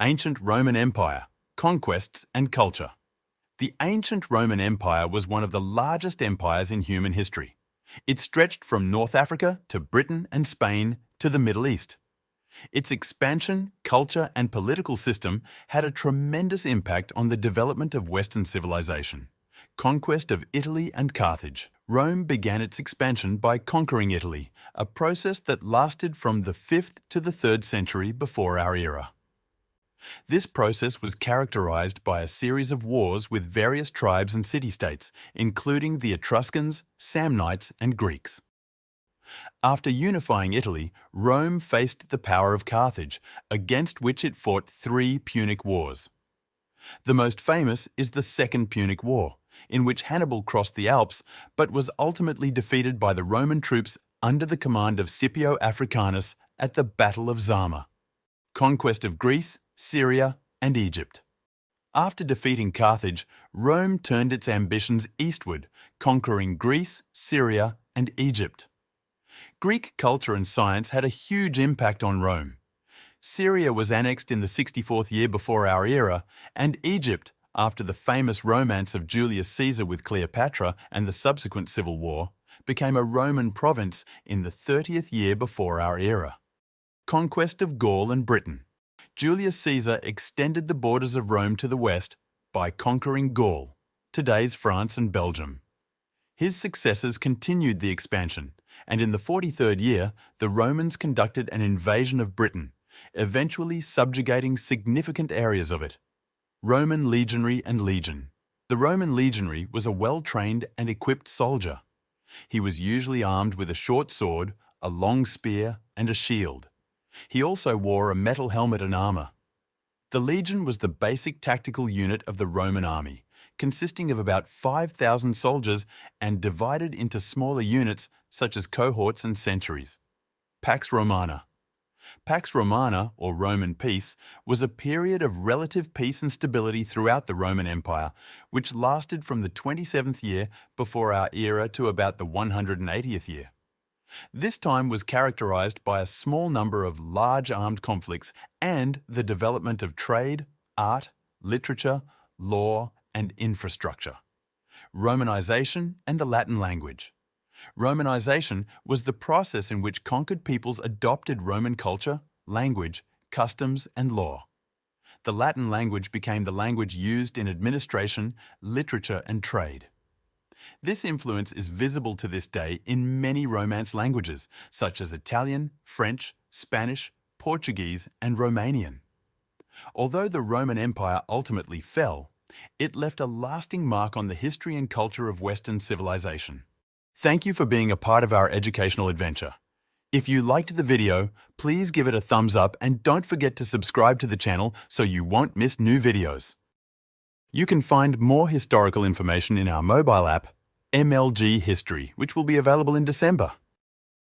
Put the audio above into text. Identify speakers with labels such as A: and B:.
A: Ancient Roman Empire, Conquests and Culture. The ancient Roman Empire was one of the largest empires in human history. It stretched from North Africa to Britain and Spain to the Middle East. Its expansion, culture and political system had a tremendous impact on the development of Western civilization. Conquest of Italy and Carthage. Rome began its expansion by conquering Italy, a process that lasted from the 5th to the 3rd century before our era. This process was characterized by a series of wars with various tribes and city-states, including the Etruscans, Samnites and Greeks. After unifying Italy, Rome faced the power of Carthage, against which it fought 3 Punic Wars. The most famous is the Second Punic War, in which Hannibal crossed the Alps but was ultimately defeated by the Roman troops under the command of Scipio Africanus at the Battle of Zama. Conquest of Greece, Syria and Egypt. After defeating Carthage, Rome turned its ambitions eastward, conquering Greece, Syria and Egypt. Greek culture and science had a huge impact on Rome. Syria was annexed in the 64th year before our era, and Egypt, after the famous romance of Julius Caesar with Cleopatra and the subsequent civil war, became a Roman province in the 30th year before our era. Conquest of Gaul and Britain. Julius Caesar extended the borders of Rome to the west by conquering Gaul, today's France and Belgium. His successors continued the expansion, and in the 43rd year, the Romans conducted an invasion of Britain, eventually subjugating significant areas of it. Roman legionary and legion. The Roman legionary was a well-trained and equipped soldier. He was usually armed with a short sword, a long spear, and a shield. He also wore a metal helmet and armor. The legion was the basic tactical unit of the Roman army, consisting of about 5,000 soldiers and divided into smaller units such as cohorts and centuries. Pax Romana. Pax Romana, or Roman peace, was a period of relative peace and stability throughout the Roman Empire, which lasted from the 27th year before our era to about the 180th year. This time was characterized by a small number of large armed conflicts and the development of trade, art, literature, law, and infrastructure. Romanization and the Latin language. Romanization was the process in which conquered peoples adopted Roman culture, language, customs, and law. The Latin language became the language used in administration, literature, and trade. This influence is visible to this day in many Romance languages, such as Italian, French, Spanish, Portuguese, and Romanian. Although the Roman Empire ultimately fell, it left a lasting mark on the history and culture of Western civilization. Thank you for being a part of our educational adventure. If you liked the video, please give it a thumbs up and don't forget to subscribe to the channel so you won't miss new videos. You can find more historical information in our mobile app, MLG History, which will be available in December.